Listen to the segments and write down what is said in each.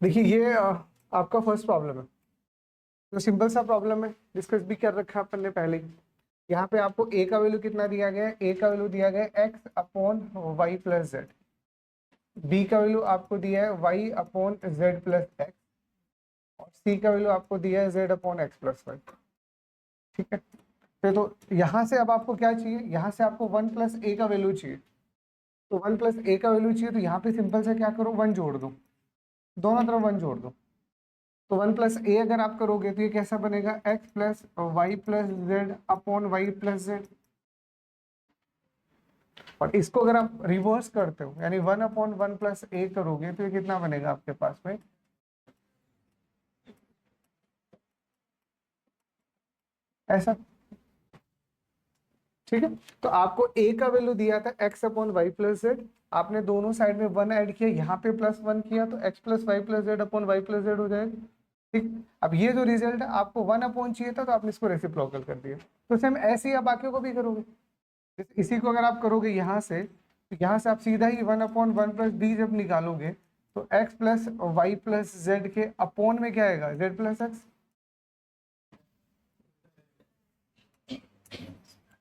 देखिए ये आपका फर्स्ट प्रॉब्लम है, तो सिंपल सा प्रॉब्लम है, डिस्कस भी कर रखा है अपन ने पहले ही। यहाँ पे आपको a का वैल्यू कितना दिया गया है, a का वैल्यू दिया गया है x upon Y plus Z, b का वैल्यू आपको दिया है y upon Z plus X, और c का वैल्यू आपको दिया है z upon X plus Y. ठीक है, तो यहाँ से अब आपको क्या चाहिए, यहाँ से आपको 1 प्लस a का वैल्यू चाहिए, तो 1 प्लस a का वैल्यू चाहिए, तो यहाँ पे सिंपल से क्या करो, 1 जोड़ दो, दोनों तरफ 1 जोड़ दो। तो 1 प्लस ए अगर आप करोगे तो ये कैसा बनेगा, x plus Y plus Z upon Y plus Z. और इसको अगर आप रिवर्स करते हो यानी 1 अपॉन 1 प्लस ए करोगे तो ये कितना बनेगा आपके पास में, ऐसा। ठीक है, तो आपको a का वैल्यू दिया था x upon Y plus Z, आपने दोनों साइड में 1 ऐड किया, यहाँ पे प्लस 1 किया, तो x plus Y plus Z upon Y plus Z हो जाएगा। ठीक, अब ये जो रिजल्ट है आपको 1 अपॉन चाहिए था, तो आपने इसको रेसिप्रोकल कर दिया। तो सेम ऐसे ही आप बाकियों को भी करोगे। इसी को अगर आप करोगे यहाँ से, तो यहाँ से आप सीधा ही 1 अपॉन 1 प्लस बी जब निकालोगे, तो x plus Y plus Z के अपॉन में क्या आएगा, z प्लस एक्स।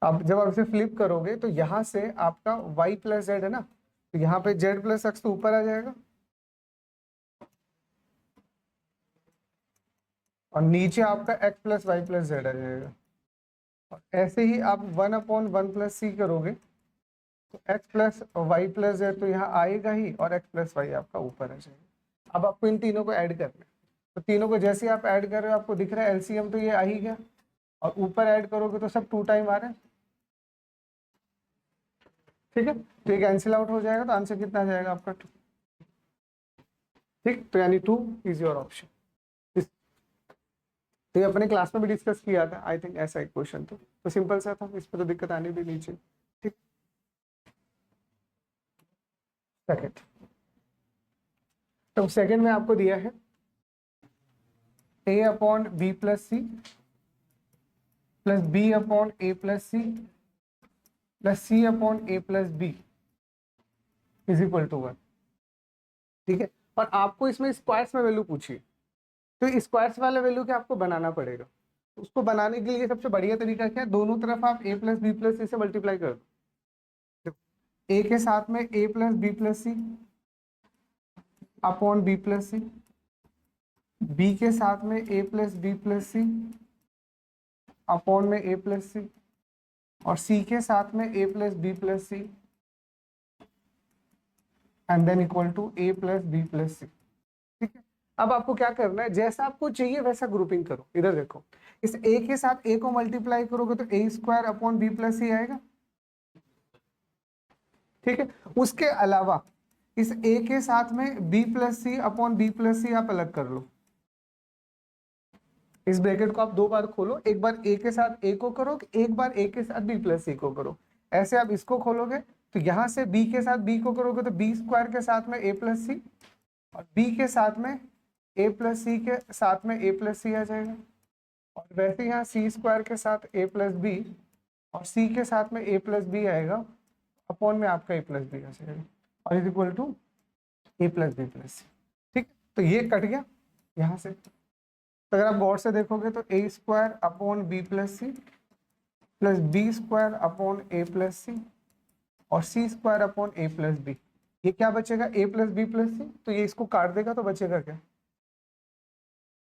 अब जब आप इसे फ्लिप करोगे तो यहाँ से आपका y प्लस जेड है ना, तो यहाँ पे z प्लस एक्स तो ऊपर आ जाएगा, और नीचे आपका x plus Y plus z आ जाएगा। और ऐसे ही आप 1 अपॉन 1 प्लस सी करोगे, तो x plus Y plus Z तो यहाँ आएगा ही, और x प्लस वाई आपका ऊपर आ जाएगा। अब आपको इन तीनों को ऐड करना है, तो तीनों को जैसे आप ऐड कर रहे हो आपको दिख रहा है एलसीएम तो ये आ ही गया, और ऊपर ऐड करोगे तो सब 2 टाइम आ रहे हैं। ठीक है, तो ये कैंसिल आउट हो जाएगा, तो आंसर कितना आ जाएगा आपका 2। ठीक, तो यानी 2 इज योर ऑप्शन। तो ये अपने क्लास में भी डिस्कस किया था, आई थिंक ऐसा एक क्वेश्चन तो सिंपल सा था, इस पर तो दिक्कत आनी भी नहीं चाहिए। ठीक, सेकंड, तो सेकंड में आपको दिया है a upon B plus C plus B upon A plus C plus C upon A plus B is equal to 1। ठीक है, और आपको इसमें स्क्वायर्स में वैल्यू पूछी, तो स्क्वायर्स वाले वैल्यू के आपको बनाना पड़ेगा। उसको बनाने के लिए सबसे बढ़िया तरीका क्या है, दोनों तरफ आप a plus B plus c से मल्टीप्लाई कर दो। a के साथ में a plus B plus C upon B plus c, b के साथ में a plus B plus C upon में a प्लस सी, और c के साथ में a plus B plus c and then equal to a plus B plus c. ठीक है, अब आपको क्या करना है, जैसा आपको चाहिए वैसा ग्रुपिंग करो। इधर देखो, इस a के साथ a को मल्टीप्लाई करोगे तो a square upon B plus c आएगा। ठीक है, उसके अलावा इस a के साथ में b प्लस सी अपॉन बी प्लस सी आप अलग कर लो। इस ब्रैकेट को आप 2 बार खोलो, एक बार a के साथ a को करो, एक बार a के साथ b प्लस सी को करो। ऐसे आप इसको खोलोगे तो यहां से b के साथ b को करोगे तो b स्क्वायर के साथ में a प्लस सी, और b के साथ में a प्लस सी के साथ में a प्लस सी आ जाएगा। और वैसे यहाँ c स्क्वायर के साथ a प्लस बी और c के साथ में a प्लस बी आएगा, अपॉन में आपका a प्लस बी आ जाएगा, और is equal to a plus B plus c. ठीक, तो ये कट गया यहाँ से। तो अगर आप गौर से देखोगे तो a square upon B plus C plus B square upon A plus c और c स्क्वायर अपॉन ए प्लस बी, ये क्या बचेगा, a plus B plus c, तो ये इसको काट देगा तो बचेगा क्या,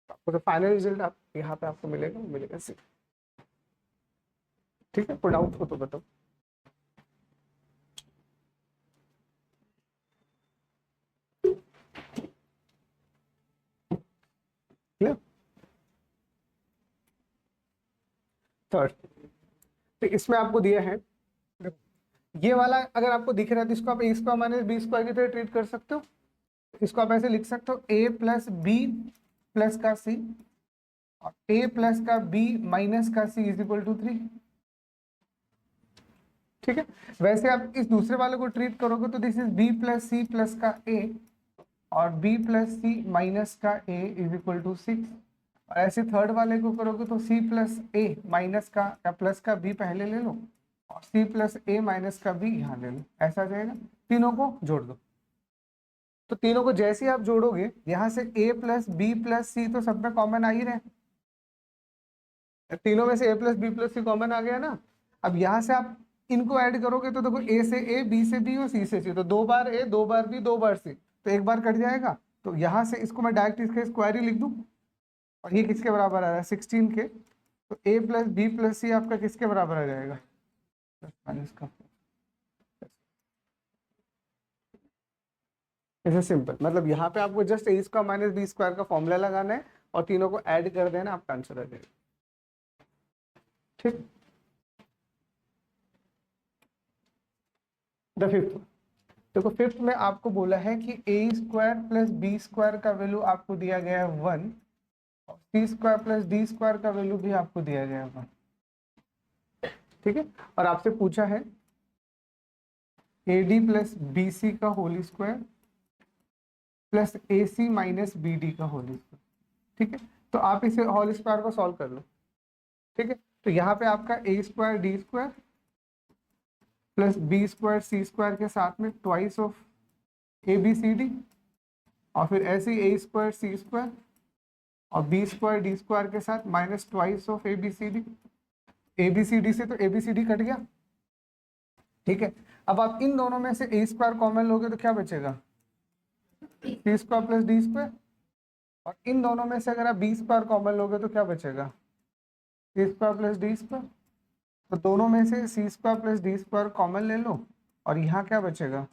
तो फाइनल रिजल्ट आप यहाँ पे आपको मिलेगा सी। ठीक है, कोई डाउट हो तो बताओ। क्लियर, थर्ड, तो इसमें आपको दिया है, ये वाला अगर आपको दिख रहा है तो इसको आप ए स्क्वायर माइनस बी स्क्वायर की तरह ट्रीट कर सकते हो। इसको आप ऐसे लिख सकते हो, a प्लस बी प्लस का सी और a प्लस का b माइनस का सी इज इक्वल टू 3। ठीक है, वैसे आप इस दूसरे वाले को ट्रीट करोगे तो this is b plus C plus का a और b प्लस सी माइनस का a इज इक्वल टू 6। और ऐसे थर्ड वाले को करोगे तो c प्लस a माइनस का या प्लस का b पहले ले लो और c प्लस a माइनस का b यहाँ ले लो, ऐसा आ जाएगा। तीनों को जोड़ दो। तो तीनों को जैसे ही आप जोड़ोगे यहां से a plus B plus c तो सब में कॉमन आ ही रहे, तीनों में से a plus B plus c common आ गया ना। अब यहां से आप इनको ऐड करोगे तो देखो a से a, b से b और c से c, तो 2 बार a 2 bar b 2 bar c, तो एक बार कट जाएगा। तो यहां से इसको मैं डायरेक्ट इसका स्क्वायर ही लिख दूं, और ये किसके बराबर आ रहा है 16 के, तो a प्लस बी प्लस सी आपका किसके बराबर आ जाएगा माइनस का। इसे सिंपल, मतलब यहाँ पे आपको just a square minus B square का फॉर्मूला लगाना है और तीनों को ऐड कर देना, आपका आंसर आ जाएगा। ठीक, द फिफ्थ, देखो फिफ्थ में आपको बोला है कि a square plus B square का वैल्यू आपको दिया गया है 1 और C square plus D square का वैल्यू भी आपको दिया गया है 1। ठीक है, और आपसे पूछा है AD प्लस BC का whole square plus AC minus BD का होल स्क्वायर। ठीक है, तो आप इसे होल स्क्वायर को सॉल्व कर लो। ठीक है, तो यहाँ पे आपका a square D square plus B square C square के साथ में ट्वाइस ऑफ ABCD, और फिर ऐसे ही a स्क्वायर सी स्क्वायर और बी स्क्वायर डी स्क्वायर के साथ minus twice of ABCD। ABCD से तो ABCD कट गया। ठीक है, अब आप इन दोनों में से a स्क्वायर कॉमन लोगे तो क्या बचेगा c square plus D square, और इन दोनों में से अगर आप b स्क्वायर कॉमन लोगे तो क्या बचेगा c square plus D square. तो दोनों में से c square plus D square common ले लो और यहाँ क्या बचेगा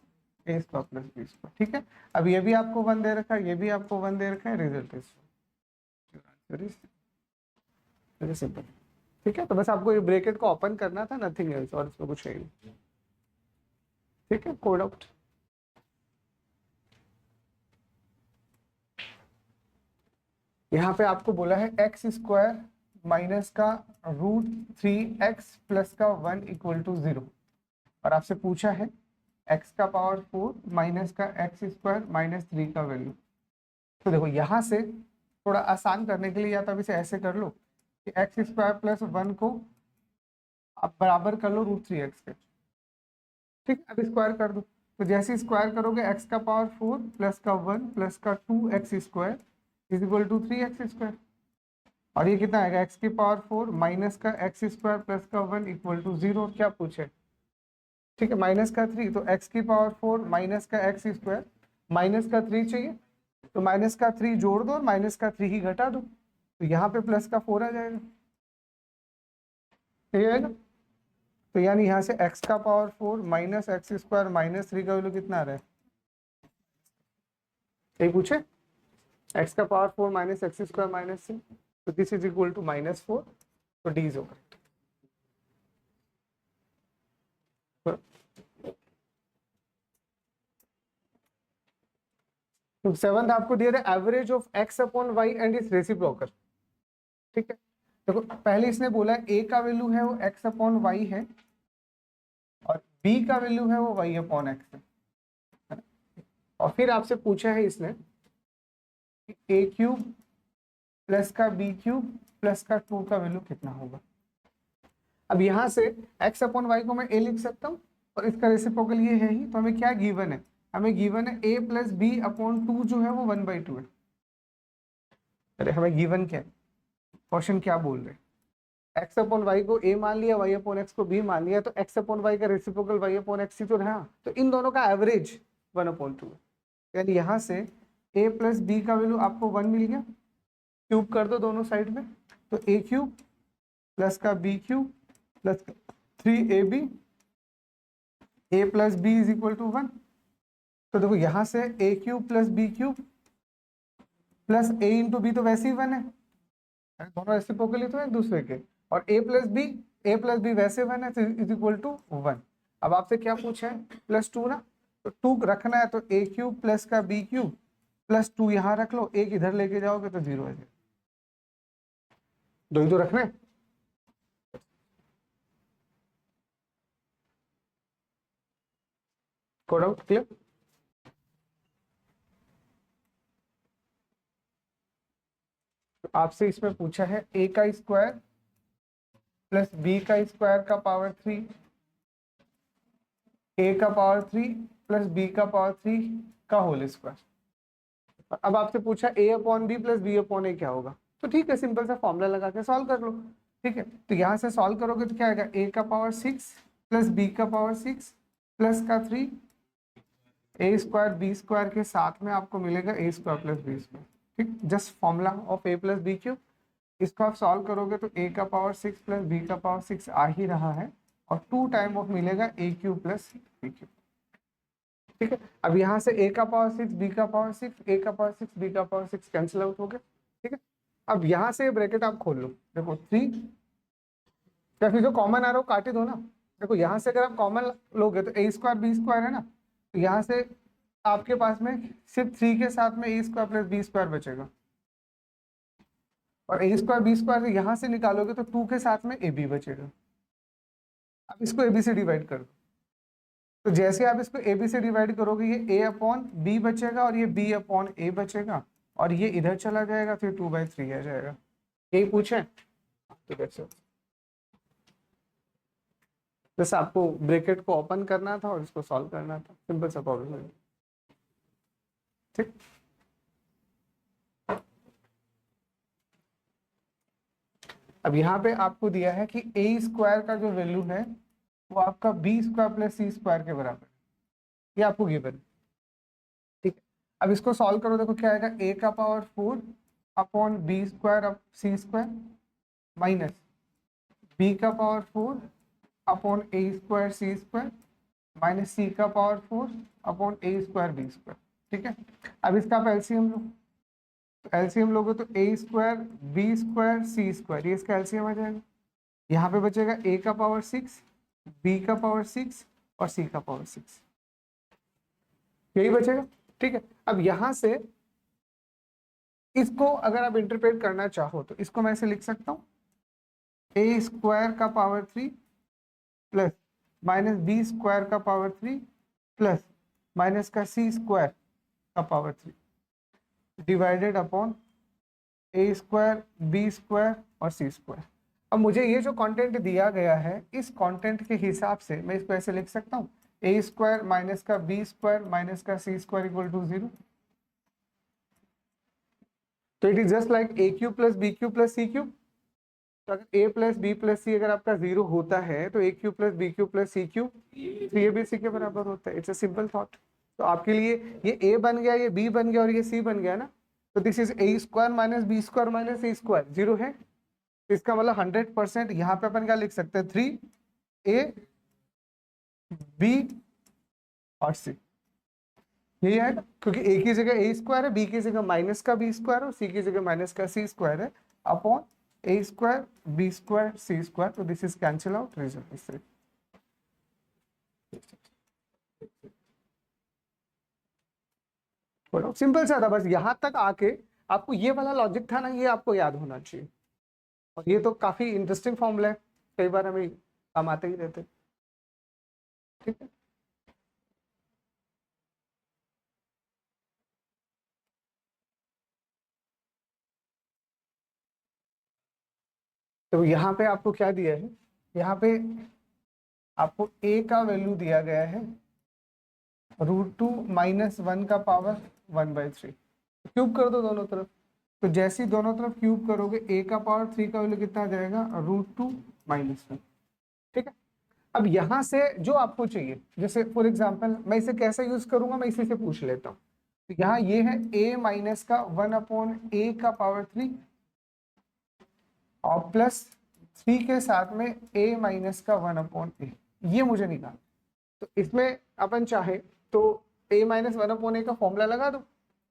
a square plus B square. ठीक है, अब ये भी आपको 1 दे रखा है, ये भी आपको 1 दे रखा है, रिजल्ट इज वेरी सिंपल। ठीक है, तो बस आपको ये ब्रैकेट को ओपन करना था, नथिंग एल्स, और इसमें कुछ है नहीं। ठीक है, कोड आउट। यहाँ पे आपको बोला है एक्स स्क्वायर माइनस का रूट 3x प्लस का 1 इक्वल टू 0, और आपसे पूछा है x का पावर 4 माइनस का एक्स स्क्वायर माइनस 3 का वैल्यू। तो देखो यहाँ से थोड़ा आसान करने के लिए या तो अब इसे ऐसे कर लो कि एक्स स्क्वायर प्लस 1 को आप बराबर कर लो रूट 3x के। ठीक, अब स्क्वायर कर दो, तो जैसे स्क्वायर करोगे x का पावर 4 प्लस का 1 प्लस का 2x square is equal to 3x square, और ये कितना आएगा x की पावर 4 माइनस का एक्स स्क्वायर प्लस का 1 इक्वल टू 0। क्या पूछे, ठीक है, माइनस का 3, तो x की पावर 4 माइनस का एक्स स्क्वायर, माइनस का 3 चाहिए तो माइनस का 3 जोड़ दो और माइनस का 3 ही घटा दो, तो यहाँ पे प्लस का 4 आ जाएगा। ये है ना, तो यानी यहाँ से x का power 4 minus x square minus 3 का वैल्यू कितना आ रहा है, यही पूछे x का power 4 minus x square minus 3, तो दिस इज इक्वल टू -4, तो डी इज ओवर। तो सेवंथ आपको दिया था average of x upon y and it's reciprocal. ठीक है, देखो पहले इसने बोला a का वैल्यू है वो x अपॉन y है और b का वैल्यू है वो y अपॉन x है, और फिर आपसे पूछा है इसने a क्यूब प्लस का b क्यूब प्लस का 2 का वैल्यू कितना होगा। अब यहाँ से x अपॉन y को मैं a लिख सकता हूँ और इसका रेसिप्रोकल ये है ही, तो हमें क्या गिवन है, हमें गिवन है a प्लस बी अपॉन 2 जो है वो 1/2 है। अरे हमें गिवन क्या है, क्वेश्चन क्या बोल रहे हैं, x अपॉन y को a मान लिया, y अपॉन x को b मान लिया, तो x अपॉन y का रेसिप्रोकल y अपॉन x ही तो रहा, तो इन दोनों का एवरेज 1/2 है। यानी यहाँ से a प्लस बी का वैल्यू आपको 1 मिल गया, क्यूब कर दो दोनों साइड में, तो a क्यूब प्लस का b cube plus 3ab, a plus B is equal to 1। तो देखो यहाँ से a cube plus B cube plus a into B तो वैसे ही 1 है, दोनों रेसिप्रोकल तो एक दूसरे के, और a प्लस बी वैसे 1 है, तो इज इक्वल टू 1। अब आपसे क्या पूछा है +2 ना, तो 2 रखना है, तो a क्यूब प्लस का b क्यूब प्लस 2 यहाँ रख लो, एक इधर लेके जाओगे तो 0 है, दो ही तो रखना है। कोड आउट क्लियर। तो आपसे इसमें पूछा है a का स्क्वायर प्लस b का स्क्वायर का पावर 3, a का पावर 3 प्लस बी का पावर 3 का होल स्क्वायर। अब आपसे पूछा a upon B plus B upon a क्या होगा, तो ठीक है सिंपल सा फॉर्मूला लगा के सॉल्व कर लो। ठीक है, तो यहाँ से सॉल्व करोगे तो क्या आएगा, a का पावर 6 प्लस बी का पावर 6 प्लस का 3 a स्क्वायर बी स्क्वायर के साथ में आपको मिलेगा a square plus B square. ठीक, just formula of a plus B cube. इसको आप सॉल्व करोगे तो a का पावर 6 प्लस b का पावर 6 आ ही रहा है और 2 टाइम ऑफ मिलेगा a cube plus b cube. ठीक है, अब यहाँ से a का पावर 6 b का पावर 6 a का पावर 6 b का पावर 6 कैंसिल आउट हो गया। ठीक है, अब यहाँ से ब्रैकेट आप खोल लो, देखो 3 या फिर जो कॉमन आ रहा हो काटे दो ना। देखो यहाँ से अगर आप कॉमन लोगे तो a स्क्वायर बी स्क्वायर है ना, तो यहाँ से आपके पास में सिर्फ 3 के साथ में a square plus B square बचेगा और a स्क्वायर बी स्क्वायर यहाँ से निकालोगे तो 2 के साथ में ab बचेगा। अब इसको ab से डिवाइड कर दो, तो जैसे आप इसको ab से डिवाइड करोगे ये a अपॉन बी बचेगा और ये b अपॉन a बचेगा और ये इधर चला जाएगा, फिर 2/3 आ जाएगा। यही पूछे तो कैसे, बस आपको ब्रैकेट को ओपन करना था और इसको सॉल्व करना था, सिंपल सा प्रॉब्लम है। ठीक, अब यहाँ पे आपको दिया है कि a स्क्वायर का जो वैल्यू है वो आपका b स्क्वायर प्लस सी स्क्वायर के बराबर है, ये आपको गिवन है। ठीक है, अब इसको सॉल्व करो, देखो क्या आएगा, a का power 4 upon b square up c square minus b का power 4 upon a square C square minus c का power 4 upon a square B square. ठीक है, अब इसका आप एलसीएम लो, तो एलसीएम लोगे तो a square B square C square, ये इसका एलसीएम आ जाएगा। यहाँ पे बचेगा a का पावर 6 b का पावर 6 और c का पावर 6, यही बचेगा। ठीक है, अब यहाँ से इसको अगर आप इंटरप्रेट करना चाहो तो इसको मैं ऐसे लिख सकता हूँ, a स्क्वायर का power 3 plus minus B square का पावर 3 प्लस माइनस का सी स्क्वायर का power 3 divided upon a square B square और सी स्क्वायर। अब मुझे ये जो कंटेंट दिया गया है इस कंटेंट के हिसाब से मैं इसको ऐसे लिख सकता हूँ, a स्क्वायर माइनस का बी स्क्वायर माइनस का सी स्क्वायर इक्वल टू 0। तो it is just like a cube plus B cube plus C cube. तो अगर a plus B plus C अगर आपका 0 होता है तो a cube plus B cube plus C cube 3ab के बराबर होता है। It's a simple thought. तो आपके लिए ये a बन गया, ये b बन गया और ये c बन गया ना, तो this is a square minus B square minus C square 0 है, तो इसका मतलब 100% यहाँ पे अपन क्या लिख सकते हैं, 3a b और c, यही है ना, क्योंकि a की जगह a स्क्वायर है, b की जगह माइनस का b स्क्वायर और c की जगह माइनस का c स्क्वायर है upon a square b square c square. तो this is cancel out, result is 3। Simple सा था, बस यहाँ तक आके आपको ये वाला लॉजिक था ना, ये आपको याद होना चाहिए। और ये तो काफी इंटरेस्टिंग फॉर्मूला है, कई बार हमें काम आते ही रहते। ठीक है, तो यहाँ पे आपको क्या दिया है, यहाँ पे आपको a का वैल्यू दिया गया है √2 माइनस 1 का पावर 1/3। क्यूब कर दो दोनों तरफ, तो जैसे ही दोनों तरफ क्यूब करोगे a का पावर 3 का वैल्यू कितना आ जाएगा, √2 माइनस 1। ठीक है, अब यहाँ से जो आपको चाहिए, जैसे फॉर एग्जांपल मैं इसे कैसे यूज करूंगा, मैं इसी से पूछ लेता हूँ। तो यहाँ ये है a माइनस का 1 अपॉन a का पावर 3 और प्लस 3 के साथ में a माइनस का 1 अपॉन a, ये मुझे निकाल। तो इसमें अपन चाहे तो a माइनस 1 अपॉन a का फॉर्मूला लगा दो,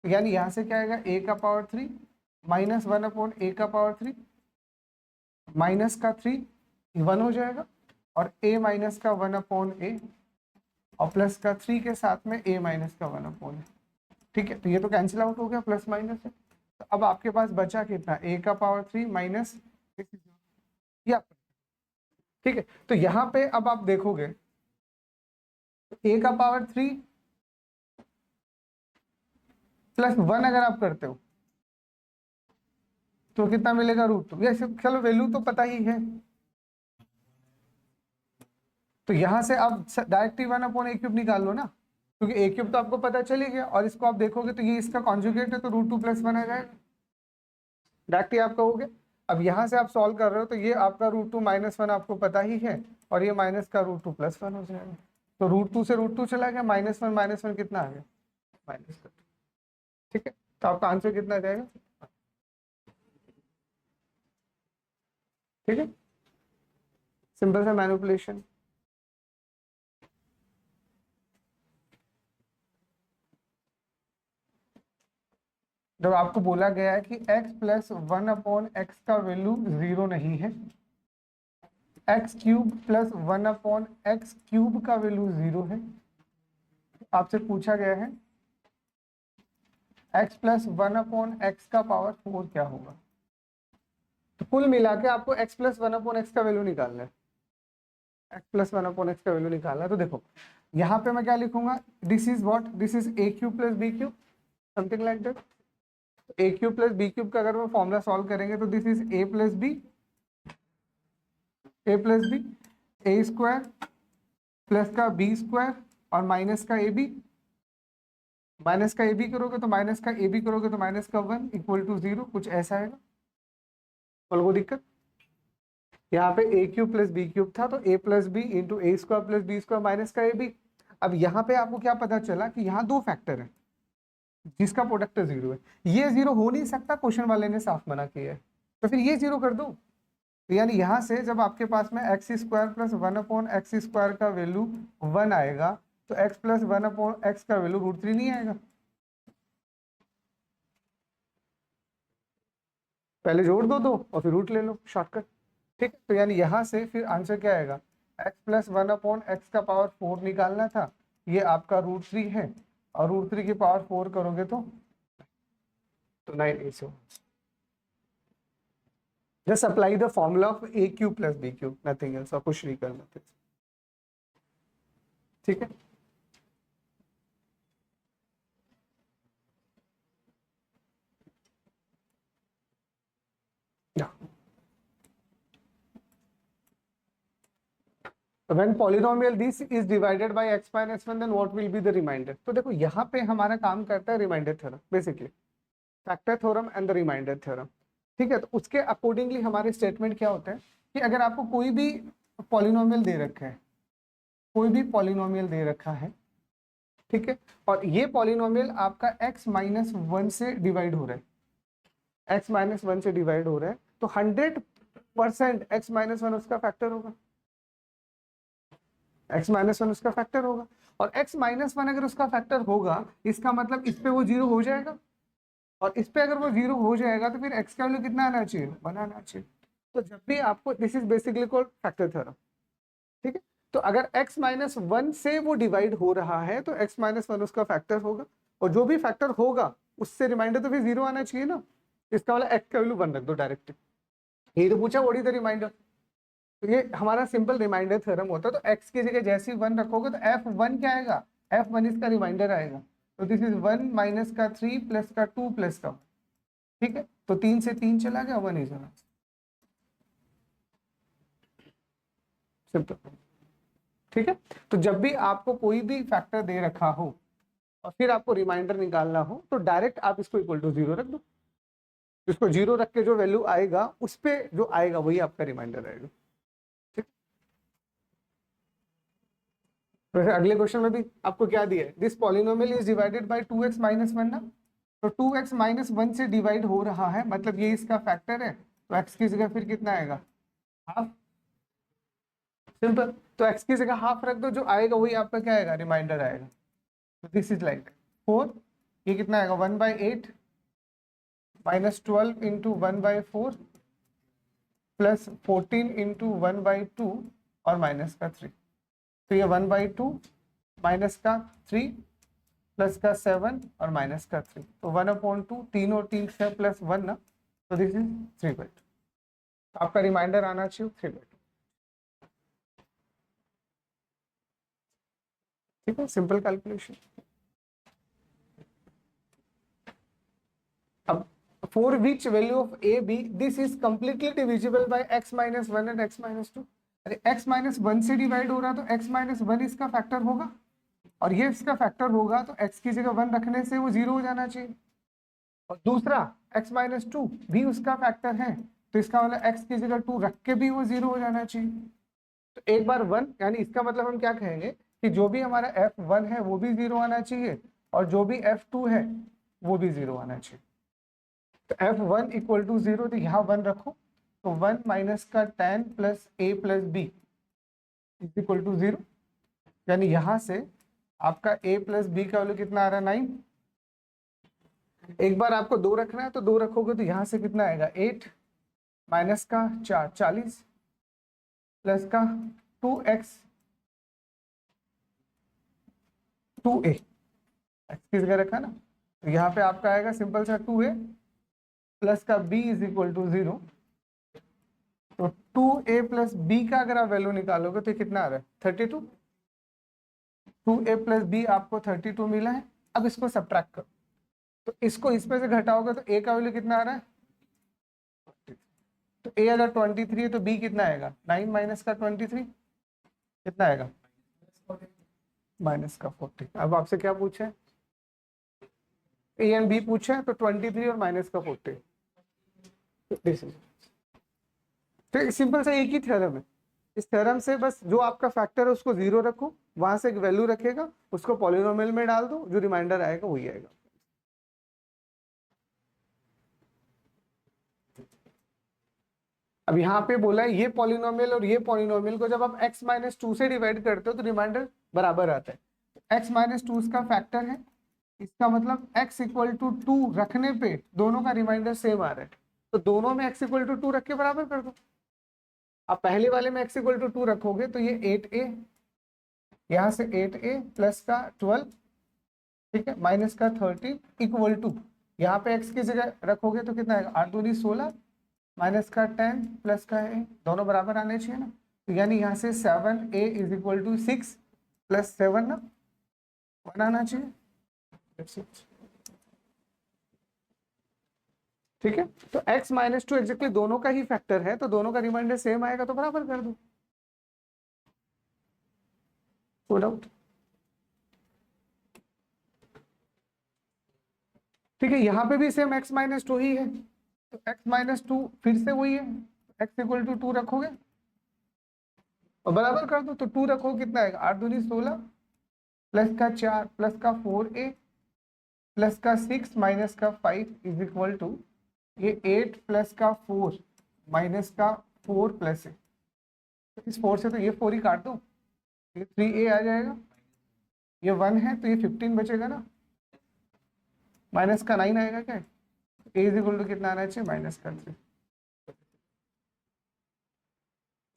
यानी यहाँ से क्या आएगा, a का पावर 3 माइनस 1 अपॉन a का पावर 3 माइनस का 3 1 हो जाएगा और a माइनस का 1 अपॉन a और प्लस का 3 के साथ में a माइनस का 1 अपॉन a। ठीक है, तो ये तो कैंसिल आउट हो गया, प्लस माइनस है। तो अब आपके पास बचा कितना, a का पावर 3 माइनस, ठीक है। तो यहाँ पे अब आप देखोगे a का पावर 3 प्लस 1 अगर आप करते हो तो कितना मिलेगा, √2। ये चलो वैल्यू तो पता ही है, तो यहां से आप डायरेक्टली 1 अपॉन a क्यूब निकाल लो ना, क्योंकि ए क्यूब तो आपको पता चल ही गया, और इसको आप देखोगे तो ये इसका कॉन्जुगेट है, तो √2 + 1 आ जाएगा, डायरेक्ट ही आप कहोगे। अब यहाँ से आप सॉल्व कर रहे हो तो ये आपका √2 - 1 आपको पता ही है, और ये माइनस का √2 + 1 हो जाएगा। तो √2 से √2 चला गया, -1 कितना आ गया, -2। ठीक है, तो आपका आंसर कितना आ जाएगा। ठीक है, सिंपल सा मैनिपुलेशन। जब आपको बोला गया है कि x + 1/x का वैल्यू 0 नहीं है, x³ + 1/x³ का वैल्यू 0 है, आपसे पूछा गया है x + 1/x का पावर 4 क्या होगा। तो कुल मिला के आपको x + 1/x का वैल्यू निकालना है, x + 1/x का वैल्यू निकालना है। तो देखो यहाँ पे मैं क्या लिखूंगा, this is what, this is a³ + b³, something like that. a³ + b³ का अगर वो फॉर्मूला सॉल्व करेंगे तो this is a + b, a² plus का b² और माइनस का ab, माइनस का ab करोगे तो माइनस का ab करोगे तो माइनस का 1 = 0, कुछ ऐसा आएगा। बोल वो दिक्कत, यहाँ पे a³ + b³ था, तो a + b × a² + b² minus का ab। अब यहाँ पे आपको क्या पता चला कि यहाँ दो फैक्टर है जिसका प्रोडक्ट 0 है, ये 0 हो नहीं सकता, क्वेश्चन वाले ने साफ मना किया है, तो फिर ये 0 कर दो। तो यानी यहाँ से जब आपके पास में x² + 1/x² का वैल्यू 1 आएगा, तो x + 1/x का वैल्यू √3 नहीं आएगा। पहले जोड़ दो और फिर रूट ले लो, शॉर्टकट। ठीक है, तो यानी यहाँ से फिर आंसर क्या आएगा, x + 1/x का पावर 4 निकालना था, ये आपका √3 है, और √3 की पावर 4 करोगे तो 9 ऐसे हो। Just apply the formula of a³ + b³, nothing else, और कुछ नहीं करना था। ठीक है, when polynomial this is divided by x - 1, then what will be the remainder। तो देखो यहाँ पे हमारा काम करता है remainder theorem, basically factor theorem and the remainder theorem. ठीक है, तो उसके अकॉर्डिंगली हमारे स्टेटमेंट क्या होता है कि अगर आपको कोई भी पॉलिनोमियल दे रखा है, कोई भी पॉलिनोमियल दे रखा है, ठीक है, और ये पॉलिनोमियल आपका x - 1 से डिवाइड हो रहा है, x - 1 से डिवाइड हो रहा है, तो 100% x - 1 उसका फैक्टर होगा, x - 1 उसका फैक्टर होगा। और x - 1 अगर उसका फैक्टर होगा, इसका मतलब इस पे वो 0 हो जाएगा, और इस पे अगर वो 0 हो जाएगा तो फिर x का वैल्यू कितना आना चाहिए, 1 आना चाहिए। तो जब भी आपको, this is basically called factor theorem. ठीक है, तो अगर x - 1 से वो डिवाइड हो रहा है तो x - 1 उसका फैक्टर होगा, और जो भी फैक्टर होगा उससे रिमाइंडर तो फिर 0 आना चाहिए ना, इसका वाला x का वैल्यू 1 रख दो डायरेक्ट। ये तो पूछा व्हाट इज द रिमाइंडर, तो ये हमारा सिंपल रिमाइंडर थ्योरम होता है। तो x की जगह जैसे ही 1 रखोगे तो f1 क्या आएगा, f1 इसका रिमाइंडर आएगा, तो दिस इज 1 - का 3 प्लस का 2 प्लस का, ठीक है, तो 3 से 3 चला गया, 1 इज आंसर, सिंपल। ठीक है, तो जब भी आपको कोई भी फैक्टर दे रखा हो और फिर आपको रिमाइंडर निकालना हो तो डायरेक्ट आप इसको = 0 रख दो, इसको 0 रख के जो वैल्यू आएगा उस पे जो आएगा वही आपका रिमाइंडर आएगा। ठीक, वैसे अगले क्वेश्चन में भी आपको क्या दिया है, this polynomial is divided by 2x - 1 ना, तो 2x - 1 से डिवाइड हो रहा है, मतलब ये इसका फैक्टर है, तो x की जगह फिर कितना आएगा, हाफ, सिंपल। तो x की जगह हाफ रख दो, जो आएगा वही आपका क्या आएगा, रिमाइंडर आएगा। तो दिस इज लाइक 4, ये कितना आएगा, 1/8 -12 × 1/4 प्लस 14 × 1/2 और माइनस का 3, तो ये 1/2 माइनस का 3 प्लस का 7 और माइनस का 3, तो 1/2, 3 और 3 6 प्लस 1 ना, तो दिस इज 3/2, आपका रिमाइंडर आना चाहिए 3/2। ठीक है, सिंपल कैलकुलेशन। अब for which value of a b this is completely divisible by x - 1 and x - 2, अरे x - 1 से डिवाइड हो रहा तो x - 1 इसका फैक्टर होगा, और ये इसका फैक्टर होगा तो x की जगह 1 रखने से वो 0 हो जाना चाहिए। और दूसरा x माइनस 2 भी उसका फैक्टर है, तो इसका मतलब x की जगह 2 रख के भी वो 0 हो जाना चाहिए। तो एक बार 1, यानी इसका मतलब हम क्या कहेंगे कि जो भी हमारा f1 है वो भी 0 आना चाहिए, और जो भी f2 है वो भी 0 आना चाहिए। तो f1 इक्वल टू 0, तो यहाँ 1 रखो, तो 1 माइनस का tan plus a plus B is equal to 0, यानी यहाँ से आपका a प्लस बी का वैल्यू कितना आ रहा है 9। एक बार आपको 2 रखना है तो 2 रखोगे तो यहाँ से कितना आएगा 8 माइनस का 4 40 प्लस का 2x 2a, x की जगह रखा ना, तो यहाँ पे आपका आएगा सिंपल सा 2a प्लस का b इज इक्वल टू 0। तो 2a प्लस b का अगर आप वैल्यू निकालोगे तो कितना आ रहा है 32। 2a प्लस b आपको 32 मिला है। अब इसको सब्ट्रैक्ट करो, तो इसको इसमें से घटाओगे तो a का वैल्यू कितना आ रहा है, तो a अगर 23 है तो b कितना आएगा 9 माइनस का 23 कितना आएगा माइनस का 40। अब आपसे क्या पूछे, a एंड b पूछे तो 23 और माइनस का 40। तो सिंपल सा एक ही थ्योरम है, इस थ्योरम से बस जो आपका फैक्टर है उसको 0 रखो, वहां से एक वैल्यू रखेगा, उसको पॉलिनोमियल में डाल दो, जो रिमाइंडर आएगा वही आएगा। अब यहाँ पे बोला है ये पॉलिनोमियल और ये पॉलिनोमियल को जब आप x माइनस 2 से डिवाइड करते हो तो रिमाइंडर बराबर आता है। x माइनस 2 इसका फैक्टर है, इसका मतलब x इक्वल टू 2 रखने पे दोनों का रिमाइंडर सेम आ रहा है, तो दोनों में x इक्वल टू 2 रख के बराबर कर दो। अब पहले वाले में x इक्वल टू 2 रखोगे तो ये 8a, यहाँ से 8a प्लस का 12, ठीक है, माइनस का 13 इक्वल टू, यहाँ पे x की जगह रखोगे तो कितना आएगा 8 दूनी 16 माइनस का 10 प्लस का a, दोनों बराबर आने चाहिए ना, तो यानी यहाँ से 7a is equal to 6 plus 7 ना 1 आना चाहिए। ठीक है, तो x माइनस 2 एग्जैक्टली दोनों का ही फैक्टर है, तो दोनों का रिमाइंडर सेम आएगा तो बराबर कर दो। No doubt. ठीक है, यहाँ पे भी सेम x माइनस 2 ही है, तो x माइनस 2 फिर से वही है, x इक्वल टू 2 रखोगे और बराबर कर दो, तो 2 रखो कितना आएगा 8 दूनी 16 प्लस का 4 प्लस का 4a प्लस का 6 माइनस का 5 इज इक्वल टू ये 8 प्लस का 4 माइनस का 4 प्लस है, तो इस 4 से तो ये 4 ही काट दो, ये 3a आ जाएगा, ये 1 है तो ये 15 बचेगा ना, माइनस का 9 आएगा क्या, a इज इक्वल टू कितना आना चाहिए माइनस का 3।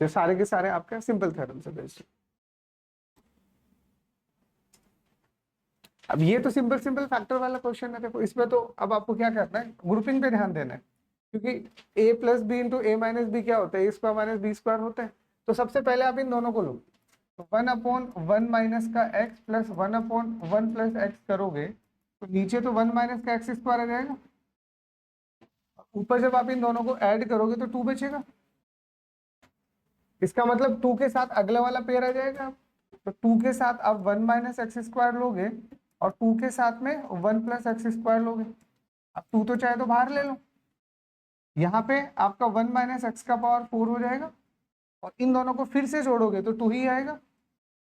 तो सारे के सारे आपका सिंपल थ्योरम से बेस्ड। अब ये तो सिंपल फैक्टर वाला क्वेश्चन है, देखो इसमें तो अब आपको क्या करना है ग्रुपिंग पे ध्यान देना है, क्योंकि a plus B into A minus B क्या होता है a square minus B square होता है। तो सबसे पहले आप इन दोनों को लो, तो 1/1 माइनस का x प्लस 1/1 प्लस एक्स करोगे तो नीचे तो 1 माइनस का एक्स स्क्वायर आ जाएगा, ऊपर जब आप इन दोनों को ऐड करोगे तो 2 बचेगा, इसका मतलब 2 के साथ अगला वाला पेयर आ जाएगा, तो 2 के साथ आप 1 माइनस एक्स स्क्वायर लोगे और 2 के साथ में 1 प्लस एक्स स्क्वायर लोगे। अब 2 तो चाहे तो बाहर ले लो, यहाँ पे आपका 1 माइनस एक्स का पावर 4 हो जाएगा, और इन दोनों को फिर से जोड़ोगे तो 2 ही आएगा,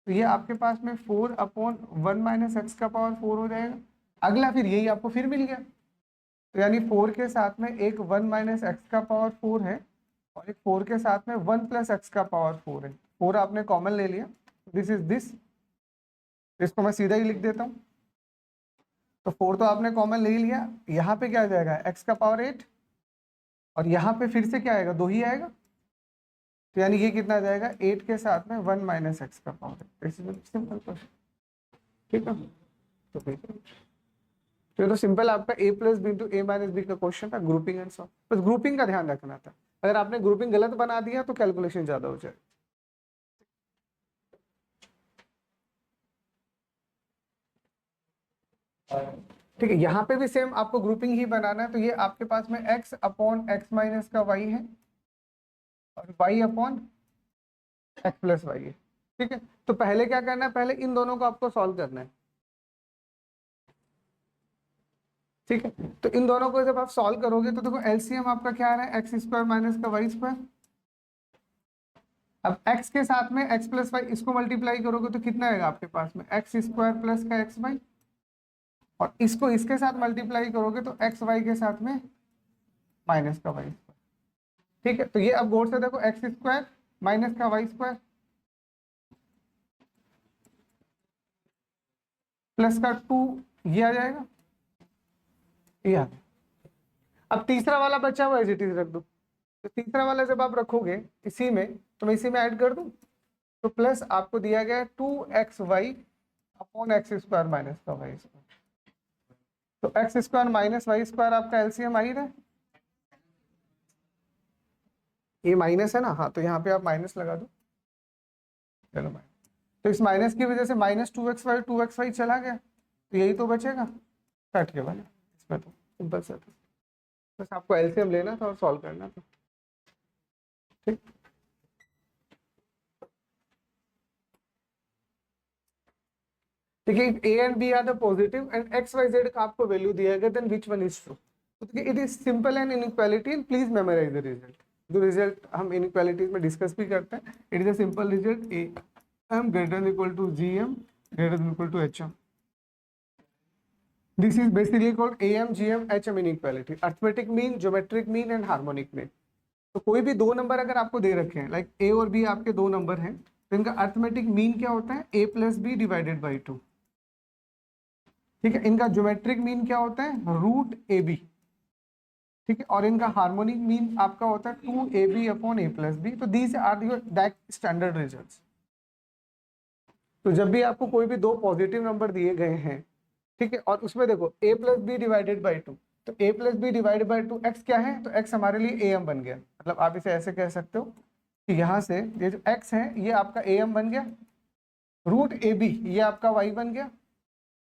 तो ये आपके पास में 4/1 माइनस एक्स का पावर 4 हो जाएगा। अगला फिर यही आपको फिर मिल गया, तो यानी 4 के साथ में एक 1 माइनस एक्स का पावर 4 है और एक 4 के साथ में 1 प्लस एक्स का पावर 4 है। 4 आपने कॉमन ले लिया, दिस इज दिस, इसको मैं सीधा ही लिख देता हूँ, तो 4 तो आपने कॉमन ले ही लिया, यहाँ पे क्या आ जाएगा एक्स का पावर 8 और यहाँ पे फिर से क्या आएगा 2 ही आएगा, तो यानी ये कितना आ जाएगा 8 के साथ में 1 माइनस एक्स का पावर। सिंपल क्वेश्चन, ठीक है, तो ये तो सिंपल आपका a plus B into A minus B का क्वेश्चन था, ग्रुपिंग एंड सॉल्व। बस ग्रुपिंग का ध्यान रखना था, अगर आपने ग्रुपिंग गलत बना दिया तो कैलकुलेशन ज्यादा हो जाए। ठीक है, यहाँ पे भी सेम आपको ग्रुपिंग ही बनाना है, तो ये आपके पास में x अपॉन एक्स माइनस का y है और y upon X plus Y है। ठीक है, तो पहले क्या करना है, पहले इन दोनों को आपको सॉल्व करना है। ठीक है, तो इन दोनों को जब आप सॉल्व करोगे तो देखो एलसीएम आपका क्या आ रहा है, एक्स स्क्वायर माइनस का वाई स्क्वायर। अब x के साथ में x प्लस वाई इसको मल्टीप्लाई करोगे तो कितना आएगा आपके पास में, एक्स स्क्वायर प्लस का एक्स वाई, और इसको इसके साथ मल्टीप्लाई करोगे तो एक्स वाई के साथ में माइनस का वाई स्क्वायर। ठीक है, तो ये अब गौर से देखो, एक्स स्क्वायर माइनस का वाई स्क्वायर प्लस का 2, ये आ जाएगा, ये आ गया। अब तीसरा वाला बचा हुआ एज इट इज रख दो, तो तीसरा वाला जब आप रखोगे इसी में, तो मैं इसी में ऐड कर दूं, तो प्लस आपको दिया गया 2xy upon X square minus का वाई स्क्वायर। तो X square minus Y square आपका एलसीएम आ ही रहा है, ये माइनस है ना, हाँ तो यहाँ पे आप माइनस लगा दो, चलो माइनस, तो इस माइनस की वजह से माइनस 2xy चला गया, तो यही तो बचेगा कट के वाला, इसमें तो सिंपल सा था, बस आपको एलसीएम लेना था और सॉल्व करना था। ठीक, देखिए A and B are the positive and X Y Z का आपको वैल्यू दिया गया, then which one is true. तो देखिए it is simple and inequality and please memorise the result. जो रिजल्ट हम इनइक्वालिटीज में डिस्कस भी करते हैं, it is a simple result, A M greater than equal to G M greater than equal to H M. This is basically called A M G M H M inequality, arithmetic mean, geometric mean and harmonic mean. तो कोई भी दो number अगर आपको दे रखे हैं, like a और B आपके दो नंबर हैं, तो इनका अर्थमेटिक मीन क्या होता है, ए प्लस बी डिवाइडेड बाई 2। ठीक है, इनका ज्योमेट्रिक मीन क्या होता है, रूट ए बी। ठीक है, और इनका हार्मोनिक मीन आपका होता है 2ab upon a plus b. तो these are your direct standard results. तो जब भी आपको कोई भी दो पॉजिटिव नंबर दिए गए हैं, ठीक है, और उसमें देखो a plus B divided by 2, तो a plus B divided by 2 x क्या है, तो x हमारे लिए am बन गया। मतलब आप इसे ऐसे कह सकते हो कि यहाँ से ये जो x है ये आपका am बन गया, रूट ए बी ये आपका y बन गया,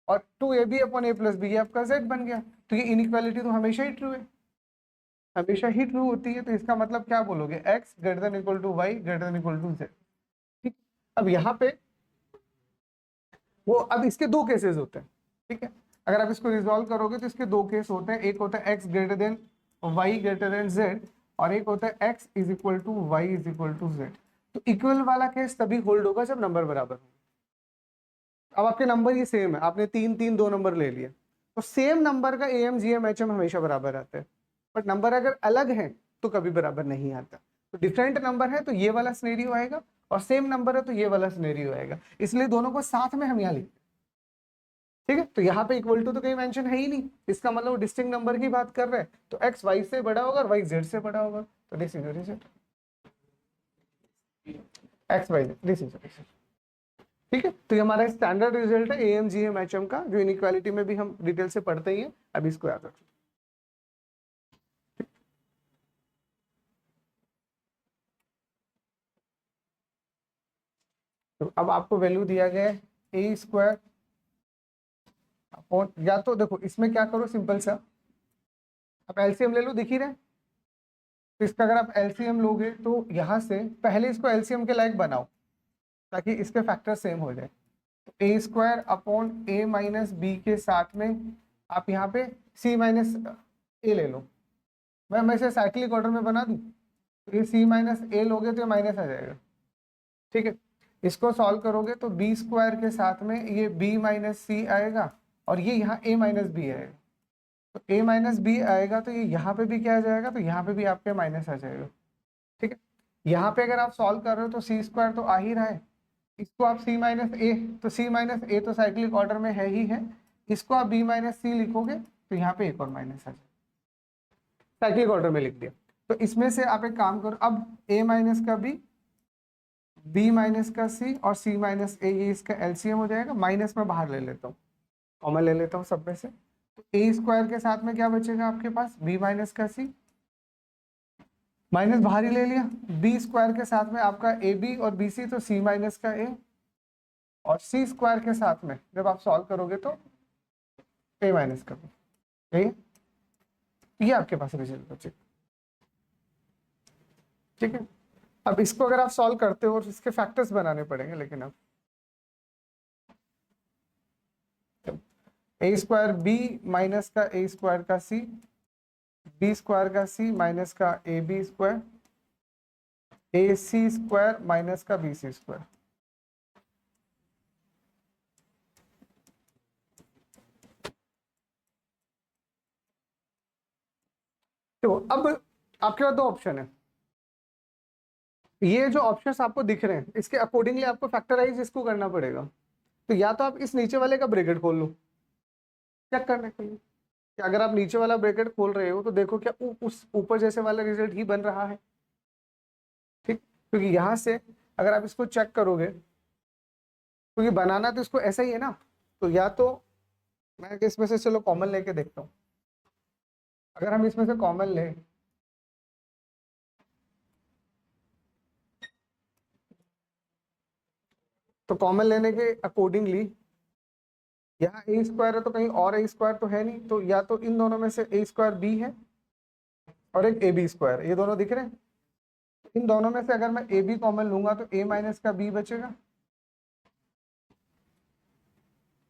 और 2ab upon a plus b ये आपका z बन गया। तो ये इनइक्वालिटी तो हमेशा ही ट्रू है, हमेशा ही ट्रू होती है। तो इसका मतलब क्या बोलोगे, x greater than equal to Y greater than equal to z। ठीक, अब यहाँ पे वो, अब इसके दो केसेस होते हैं। ठीक है, अगर आप इसको रिजॉल्व करोगे तो इसके दो केस होते हैं, एक होता है x greater than Y greater than z, और एक होता है x is equal to Y is equal to z। तो इक्वल वाला केस तभी होल्ड होगा जब नंबर बराबर हो। अब आपके नंबर ये सेम है, आपने तीन तीन दो नंबर ले लिए, तो सेम नंबर का M G M H M हमेशा बराबर आता है, बट नंबर अगर अलग है तो कभी बराबर नहीं आता। तो डिफरेंट नंबर है तो ये वाला सिनेरियो आएगा, और सेम नंबर है तो ये वाला सिनेरियो आएगा, इसलिए दोनों को साथ में हम यहाँ लिखते हैं। ठीक है, तो यहाँ पे इक्वल टू तो कहीं मेंशन है ही नहीं, इसका मतलब डिस्टिंक्ट नंबर की बात कर रहे हैं, तो x y से बड़ा होगा और y z से बड़ा होगा, तो this is result x y this is result. ठीक है, तो ये हमारा स्टैंडर्ड रिजल्ट है M G M H M का, जो इनइक्वालिटी में भी हम डिटेल से पढ़ते ही हैं, अब इसको याद रखो। तो अब आपको वैल्यू दिया गया है ए स्क्वायर अपॉन, या तो देखो इसमें क्या करो सिंपल सा, आप एलसीएम ले लो, दिख ही रहे, तो इसका अगर आप एलसीएम लोगे तो यहाँ से पहले इसको एलसीएम के लायक बनाओ ताकि इसके फैक्टर सेम हो जाए। तो ए स्क्वायर अपॉन ए माइनस बी के साथ में आप यहाँ पे सी माइनस ए ले लो, मैं इसे साइक्लिक ऑर्डर में बना दूँ, तो ये सी माइनस ए लोगे तो ये माइनस आ जाएगा। ठीक है, इसको सॉल्व करोगे तो बी स्क्वायर के साथ में ये बी माइनस सी आएगा, और ये यहाँ ए माइनस बी आएगा, तो ए माइनस बी आएगा, तो ये यहाँ पे भी क्या आ जाएगा, तो यहाँ पे भी आपके माइनस आ जाएगा। ठीक है, यहाँ पे अगर आप सॉल्व कर रहे हो तो सी स्क्वायर तो आ ही रहा है, इसको आप सी माइनस ए, तो सी माइनस ए तो साइक्लिक ऑर्डर में है ही है, इसको आप बी माइनस सी लिखोगे तो यहाँ पे एक और माइनस आ जाएगा, साइक्लिक ऑर्डर में लिख दिया। तो इसमें से आप एक काम करो, अब ए माइनस का बी माइनस का सी और सी माइनस ए, ये इसका एलसीएम हो जाएगा, माइनस में बाहर ले लेता हूँ, कॉमन ले लेता हूँ सब में से, तो ए स्क्वायर के साथ में क्या बचेगा आपके पास, बी माइनस का सी, माइनस बाहर ही ले लिया, बी स्क्वायर के साथ में आपका ए बी और बी सी, तो सी माइनस का ए, और सी स्क्वायर के साथ में जब आप सॉल्व करोगे तो ए माइनस का बी। ठीक है, ये आपके पास रिजल्ट बचेगा। ठीक है, अब इसको अगर आप सॉल्व करते हो, इसके फैक्टर्स बनाने पड़ेंगे, लेकिन अब ए स्क्वायर बी माइनस का ए स्क्वायर का सी, बी स्क्वायर का सी माइनस का A B square, A C square minus का बी सी स्क्वायर। तो अब आपके पास दो ऑप्शन है, ये जो ऑप्शंस आपको दिख रहे हैं इसके अकॉर्डिंगली आपको फैक्टराइज इसको करना पड़ेगा। तो या तो आप इस नीचे वाले का ब्रैकेट खोल लो चेक करने के लिए कि अगर आप नीचे वाला ब्रैकेट खोल रहे हो तो देखो क्या उस ऊपर जैसे वाला रिजल्ट ही बन रहा है, ठीक। क्योंकि यहाँ से अगर आप इसको चेक करोगे, क्योंकि बनाना तो इसको ऐसा ही है ना, तो या तो मैं इसमें से चलो कॉमन लेके देखता हूँ। अगर हम इसमें से कॉमन लें तो कॉमन लेने के अकॉर्डिंगली यहाँ ए स्क्वायर है तो कहीं और ए स्क्वायर तो है नहीं, तो या तो इन दोनों में से ए स्क्वायर बी है और एक ए बी स्क्वायर, ये दोनों दिख रहे हैं। इन दोनों में से अगर मैं ए बी कॉमन लूंगा तो ए माइनस का बी बचेगा,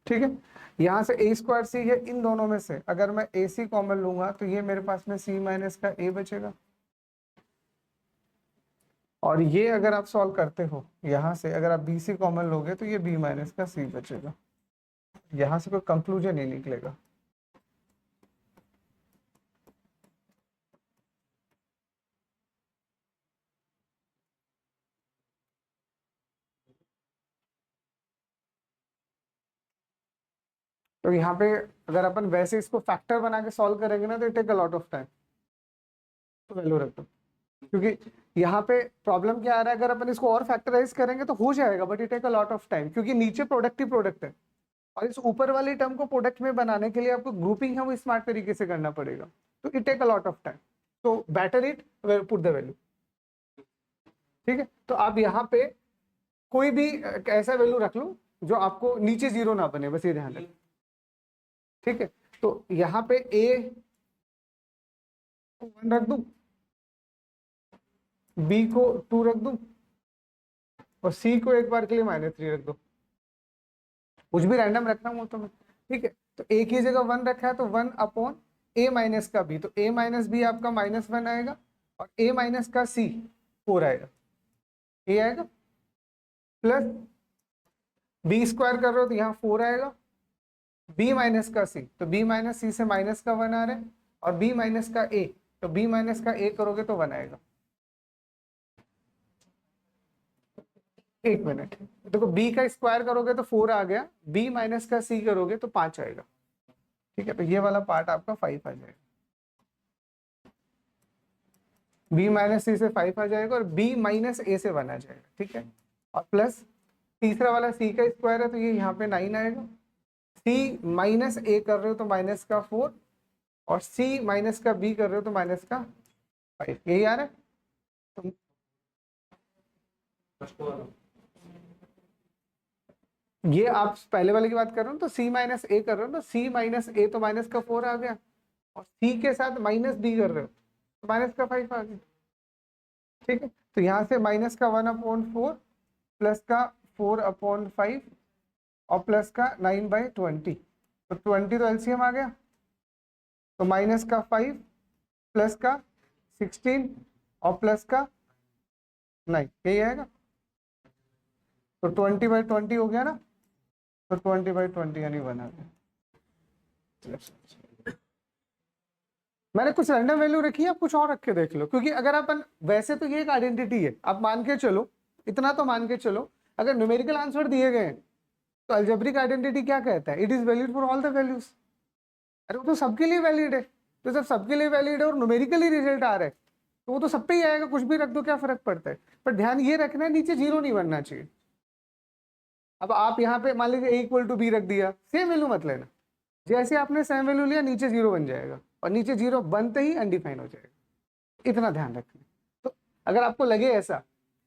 ठीक है। यहाँ से ए स्क्वायर सी है, इन दोनों में से अगर मैं ए सी कॉमन लूंगा तो ये मेरे पास में सी माइनस का ए बचेगा। और ये अगर आप सॉल्व करते हो यहाँ से अगर आप बी सी कॉमन लोगे तो ये बी माइनस का सी बचेगा। यहाँ से कोई कंक्लूजन नहीं निकलेगा। तो यहाँ पे अगर अपन वैसे इसको फैक्टर बना के सॉल्व करेंगे ना तो it take a lot of time, तो वैल्यू रख दो। क्योंकि यहाँ पे प्रॉब्लम क्या आ रहा है, अगर अपन इसको और फैक्टराइज करेंगे तो हो जाएगा, but it take a lot of time, क्योंकि नीचे प्रोडक्ट ही प्रोडक्ट है और इस ऊपर वाली टर्म को प्रोडक्ट में बनाने के लिए आपको ग्रुपिंग है वो स्मार्ट तरीके से करना पड़ेगा, तो it take a lot of time. तो better it put the value, ठीक है। तो आप यहाँ पे कोई भी ऐसा वैल्यू रख लो जो आपको नीचे जीरो ना बने, बस ये ध्यान रखें, ठीक है। तो यहाँ पे ए को 1 रख दूं, बी को 2 रख दूं और सी को एक बार के लिए -3 रख दो, कुछ भी रैंडम रखना हो तो मैं, ठीक है। तो ए की जगह 1 रखा है तो 1 अपॉन ए माइनस का बी, तो ए माइनस बी आपका -1 आएगा और ए माइनस का सी 4 आएगा, ए आएगा प्लस बी स्क्वायर कर रहे हो तो यहाँ 4 आएगा, बी माइनस का सी तो बी माइनस सी से माइनस का 1 आ रहा है और बी माइनस का ए तो बी माइनस का ए करोगे तो 1 आएगा। एक मिनट, देखो बी का स्क्वायर करोगे तो 4 आ गया, बी माइनस का सी करोगे तो 5 आएगा, ठीक है। तो ये वाला पार्ट आपका 5 आ जाएगा, बी माइनस सी से 5 आ जाएगा और बी माइनस ए से 1 आ जाएगा, ठीक है। और प्लस तीसरा वाला सी का स्क्वायर है तो ये यहाँ पे 9 आएगा, सी माइनस ए कर रहे हो तो माइनस का 4 और सी माइनस का बी कर रहे हो तो माइनस का 5, यही आ रहा है। ये आप पहले वाले की बात कर रहे हो तो सी माइनस ए कर रहे हो, तो सी माइनस ए तो माइनस का 4 आ गया और सी के साथ माइनस बी कर रहे हो तो माइनस का 5 आ गया, ठीक है। तो यहाँ से माइनस का 1/4 प्लस का 4/5 और प्लस का 9/20, तो 20 तो एलसीएम आ गया, तो माइनस का 5 प्लस का 16 और प्लस का 9, यही आएगा। तो 20/20 हो गया ना, तो 20/20 यानी 1 आ गया। मैंने कुछ रैंडम वैल्यू रखी है, आप कुछ और रख के देख लो, क्योंकि अगर अपन वैसे तो ये एक आइडेंटिटी है, आप मान के चलो, इतना तो मान के चलो, अगर न्यूमेरिकल आंसर दिए गए हैं तो अलजेब्रिक आइडेंटिटी क्या कहता है, it is valid for all the values. अरे वो तो सबके लिए वैलिड है, तो जब सबके लिए वैलिड है और न्यूमेरिकली रिजल्ट आ रहा है तो वो तो सब पे ही आएगा, कुछ भी रख दो क्या फर्क पड़ता है। पर ध्यान ये रखना है नीचे जीरो नहीं बनना चाहिए। अब आप यहाँ पे मान लीजिए A = B रख दिया, सेम वैल्यू मत लेना, जैसे आपने सेम वैल्यू लिया नीचे जीरो बन जाएगा और नीचे जीरो बनते ही अनडिफाइन हो जाएगा, इतना ध्यान रखना। तो अगर आपको लगे ऐसा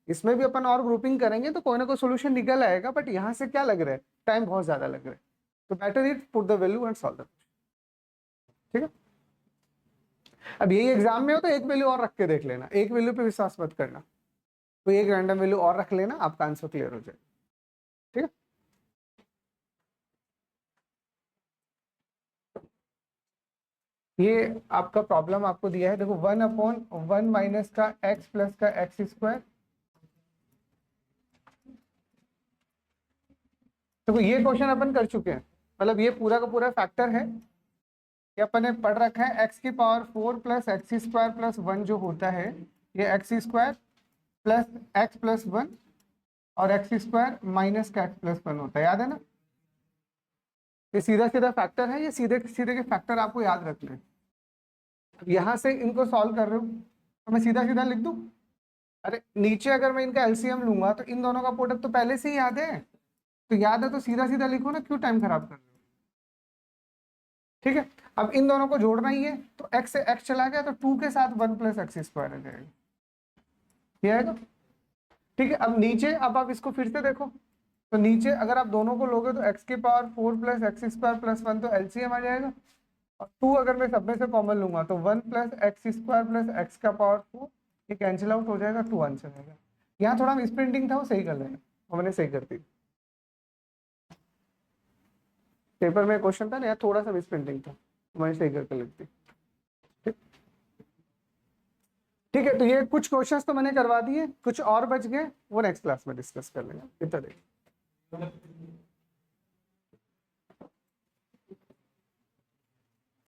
इसमें भी अपन और ग्रुपिंग करेंगे तो कोई ना कोई सोल्यूशन निकल आएगा, बट यहाँ से क्या लग रहा है, टाइम बहुत ज्यादा लग रहा है, तो better it put the value and solve the, ठीक है। अब यही एग्जाम में हो तो एक वैल्यू और रख के देख लेना, एक वैल्यू पे विश्वास मत करना, तो एक रैंडम वैल्यू और रख लेना, आपका आंसर क्लियर हो जाए। ठीक है, ये आपका प्रॉब्लम आपको दिया है, देखो 1/1 माइनस का x प्लस का एक्स स्क्वायर। देखो ये क्वेश्चन अपन कर चुके हैं, मतलब ये पूरा का पूरा फैक्टर है, ये अपन ने पढ़ रखा है। x की power 4 plus x square plus 1 जो होता है, ये x square plus x plus 1 और एक्स स्क्वायर माइनस का एक्स प्लस 1 होता है, याद है ना। ये सीधा सीधा फैक्टर है, ये सीधे सीधे के फैक्टर आपको याद रखने हैं। अब यहाँ से इनको सॉल्व कर रहे हो तो मैं सीधा सीधा लिख दूं। अरे नीचे अगर मैं इनका एलसीएम लूंगा तो इन दोनों का प्रोडक्ट तो पहले से ही याद है, तो याद है तो सीधा सीधा लिखो ना, क्यों टाइम खराब कर रहे हो। ठीक है, अब इन दोनों को जोड़ना ही है, तो x से x चला गया तो 2 के साथ 1 प्लस एक्स स्क्वायर आ जाएगा, ये आएगा। ठीक है, अब नीचे अब आप इसको फिर से देखो, तो नीचे अगर आप दोनों को लोगे तो x की power 4 plus x square plus 1 तो एलसीएम आ जाएगा, और 2 अगर मैं सब में से कॉमन लूंगा तो 1 plus x square plus x का पावर 4, ये कैंसिल आउट हो जाएगा, 2 आंसर आएगा। यहाँ थोड़ा मिस प्रिंटिंग था, वो सही कर लेना, वो मैंने सही कर दी। पेपर में क्वेश्चन था ना, यहाँ थोड़ा सा मिस प्रिंटिंग था, मैंने सही करके लिख दी। ठीक है, तो ये कुछ क्वेश्चंस तो मैंने करवा दिए, कुछ और बच गए, वो नेक्स्ट क्लास में डिस्कस कर लेंगे। इतना